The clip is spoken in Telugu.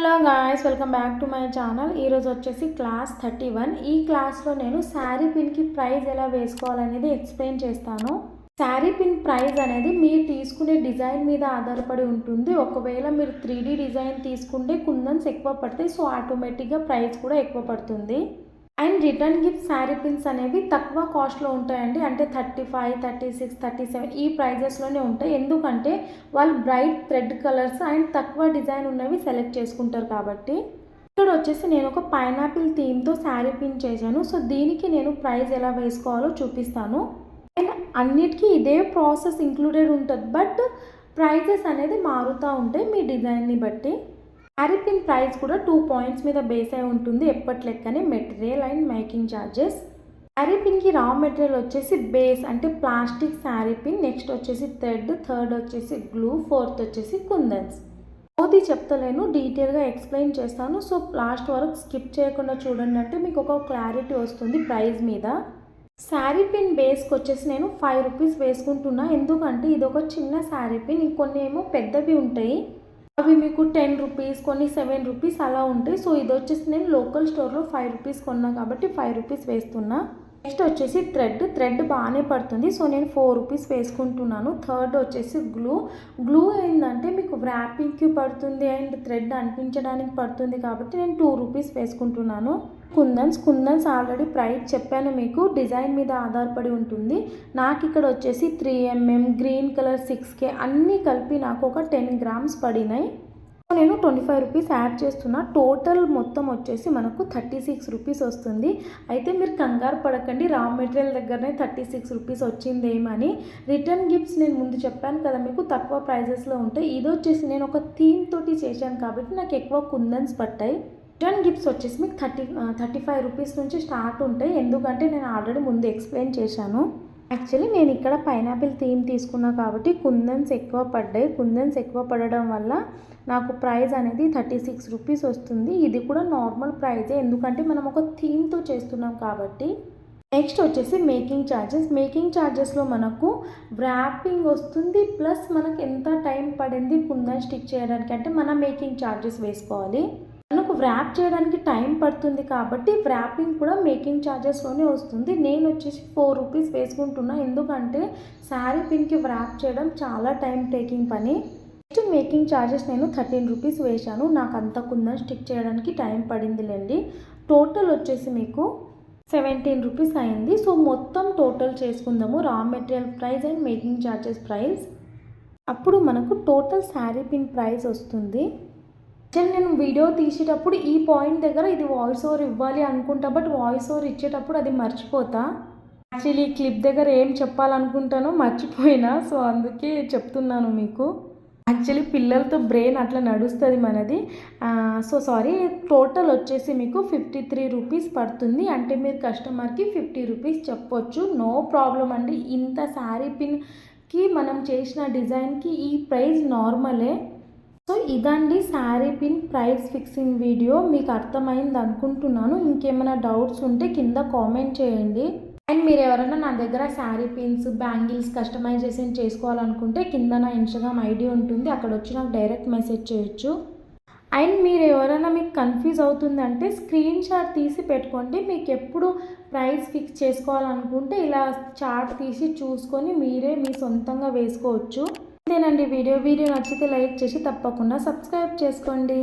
Hello guys, welcome back to my channel. ఈరోజు వచ్చేసి క్లాస్ 31. ఈ క్లాస్లో నేను శారీ పిన్కి ప్రైస్ ఎలా వేసుకోవాలనేది ఎక్స్ప్లెయిన్ చేస్తాను. శారీ పిన్ ప్రైస్ అనేది మీరు తీసుకునే డిజైన్ మీద ఆధారపడి ఉంటుంది. ఒకవేళ మీరు 3D డిజైన్ తీసుకుంటే కుందన్స్ ఎక్కువ పడతాయి, సో ఆటోమేటిక్గా ప్రైస్ కూడా ఎక్కువ పడుతుంది. And return gift sari pins అనేవి తక్కువ కాస్ట్లో ఉంటాయండి. అంటే 35, 36, 37 ఈ ప్రైజెస్లోనే ఉంటాయి. ఎందుకంటే వాళ్ళు బ్రైట్ థ్రెడ్ కలర్స్ అండ్ తక్కువ డిజైన్ ఉన్నవి సెలెక్ట్ చేసుకుంటారు కాబట్టి. ఇక్కడ వచ్చేసి నేను ఒక పైనాపిల్ థీమ్తో శారీ పిన్ చేశాను. సో దీనికి నేను ప్రైస్ ఎలా వేసుకోవాలో చూపిస్తాను. అండ్ అన్నిటికీ ఇదే ప్రాసెస్ ఇంక్లూడెడ్ ఉంటుంది, బట్ ప్రైజెస్ అనేది మారుతూ ఉంటాయి మీ డిజైన్ని బట్టి. శారీ పిన్ ప్రైస్ కూడా 2 పాయింట్స్ మీద బేస్ అయి ఉంటుంది. ఎప్పటి లెక్కనే material and making charges. Sari పిన్కి రా మెటీరియల్ వచ్చేసి బేస్ అంటే ప్లాస్టిక్ శారీ పిన్, నెక్స్ట్ వచ్చేసి థ్రెడ్, థర్డ్ వచ్చేసి గ్లూ, ఫోర్త్ వచ్చేసి కుందన్స్. అది చెప్తలేను, డీటెయిల్గా ఎక్స్ప్లెయిన్ చేస్తాను. సో లాస్ట్ వరకు స్కిప్ చేయకుండా చూడండి, అంటే మీకు ఒక క్లారిటీ వస్తుంది ప్రైస్ మీద. శారీ పిన్ బేస్కి వచ్చేసి నేను 5 రూపీస్ వేసుకుంటున్నా. ఎందుకంటే ఇది ఒక చిన్న శారీ పిన్, కొన్ని ఏమో పెద్దవి ఉంటాయి, అవి మీకు 10 రూపీస్, కొన్ని 7 రూపీస్ అలా ఉంటాయి. సో ఇది వచ్చేసి నేను లోకల్ స్టోర్లో 5 రూపీస్ కొన్నా కాబట్టి 5 రూపీస్ వేస్తున్నా. నెక్స్ట్ వచ్చేసి థ్రెడ్ బాగానే పడుతుంది, సో నేను 4 రూపీస్ వేసుకుంటున్నాను. థర్డ్ వచ్చేసి గ్లూ ఏంటంటే మీకు వ్రాపింగ్కి పడుతుంది అండ్ థ్రెడ్ అంటించడానికి పడుతుంది కాబట్టి నేను 2 రూపీస్ వేసుకుంటున్నాను. కుందన్స్ ఆల్రెడీ ప్రైస్ చెప్పాను మీకు, డిజైన్ మీద ఆధారపడి ఉంటుంది. నాకు ఇక్కడ వచ్చేసి 3mm, గ్రీన్ కలర్ 6K అన్నీ కలిపి నాకు ఒక 10 గ్రామ్స్ పడినాయి. నేను 25 రూపీస్ యాడ్ చేస్తున్నా. టోటల్ మొత్తం వచ్చేసి మనకు 36 రూపీస్ వస్తుంది. అయితే మీరు కంగారు పడకండి, రా మెటీరియల్ దగ్గరనే 36 రూపీస్ వచ్చిందేమని. రిటర్న్ గిఫ్ట్స్ నేను ముందు చెప్పాను కదా మీకు, తక్కువ ప్రైజెస్లో ఉంటాయి. ఇది వచ్చేసి నేను ఒక థీమ్ తోటి చేశాను కాబట్టి నాకు ఎక్కువ కుందన్స్ పట్టాయి. రిటర్న్ గిఫ్ట్స్ వచ్చేసి మీకు 35 రూపీస్ నుంచి స్టార్ట్ ఉంటాయి. ఎందుకంటే నేను ఆల్రెడీ ముందు ఎక్స్ప్లెయిన్ చేశాను. యాక్చువల్లీ నేను ఇక్కడ పైనాపిల్ థీమ్ తీసుకున్నా కాబట్టి కుందన్స్ ఎక్కువ పడ్డాయి. కుందన్స్ ఎక్కువ పడడం వల్ల నాకు ప్రైస్ అనేది 36 రూపీస్ వస్తుంది. ఇది కూడా నార్మల్ ప్రైజే, ఎందుకంటే మనం ఒక థీమ్తో చేస్తున్నాం కాబట్టి. నెక్స్ట్ వచ్చేసి మేకింగ్ ఛార్జెస్లో మనకు వ్రాపింగ్ వస్తుంది, ప్లస్ మనకు ఎంత టైం పడింది కుందన్ స్టిక్ చేయడానికి అంటే మన మేకింగ్ ఛార్జెస్ వేసుకోవాలి. మనకు వ్రాప్ చేయడానికి టైం పడుతుంది కాబట్టి వ్రాపింగ్ కూడా మేకింగ్ ఛార్జెస్లోనే వస్తుంది. నేను వచ్చేసి 4 రూపీస్ వేసుకుంటున్నా, ఎందుకంటే శారీ పిన్కి వ్రాప్ చేయడం చాలా టైం టేకింగ్ పని. నెక్స్ట్ మేకింగ్ ఛార్జెస్ నేను 13 రూపీస్ వేశాను. నాకు అంత కుందన్ స్టిక్ చేయడానికి టైం పడిందిలేండి. టోటల్ వచ్చేసి మీకు 17 రూపీస్ అయింది. సో మొత్తం టోటల్ చేసుకుందాము, raw material price and making charges price. అప్పుడు మనకు టోటల్ శారీ పిన్ ప్రైస్ వస్తుంది. యాక్చువల్లీ నేను వీడియో తీసేటప్పుడు ఈ పాయింట్ దగ్గర ఇది వాయిస్ ఓవర్ ఇవ్వాలి అనుకుంటా, బట్ వాయిస్ ఓవర్ ఇచ్చేటప్పుడు అది మర్చిపోతా. యాక్చువల్లీ ఈ క్లిప్ దగ్గర ఏం చెప్పాలనుకుంటానో మర్చిపోయినా, సో అందుకే చెప్తున్నాను మీకు. యాక్చువల్లీ పిల్లలతో బ్రెయిన్ అట్లా నడుస్తుంది మనది. So sorry. టోటల్ వచ్చేసి మీకు 53 రూపీస్ పడుతుంది. అంటే మీరు కస్టమర్కి 50 రూపీస్ చెప్పొచ్చు, నో ప్రాబ్లం అండి. ఇంత శారీ పిన్కి మనం చేసిన డిజైన్కి ఈ ప్రైస్ నార్మలే. సో ఇదండి sari pin price fixing video. మీకు అర్థమైంది అనుకుంటున్నాను. ఇంకేమైనా డౌట్స్ ఉంటే కింద కామెంట్ చేయండి. అండ్ మీరు ఎవరైనా నా దగ్గర శారీ పిన్స్, బ్యాంగిల్స్ కస్టమైజేషన్ చేసుకోవాలనుకుంటే కింద నా ఇన్స్టాగ్రామ్ ఐడి ఉంటుంది, అక్కడ వచ్చి నాకు డైరెక్ట్ మెసేజ్ చేయొచ్చు. అండ్ మీరు ఎవరైనా మీకు కన్ఫ్యూజ్ అవుతుందంటే స్క్రీన్ షాట్ తీసి పెట్టుకోండి. మీకు ఎప్పుడు ప్రైస్ ఫిక్స్ చేసుకోవాలనుకుంటే ఇలా చార్ట్ తీసి చూసుకొని మీరే మీ సొంతంగా వేసుకోవచ్చు. ఇదేనండి వీడియో నచ్చితే లైక్ చేసి తప్పకుండా సబ్స్క్రైబ్ చేసుకోండి.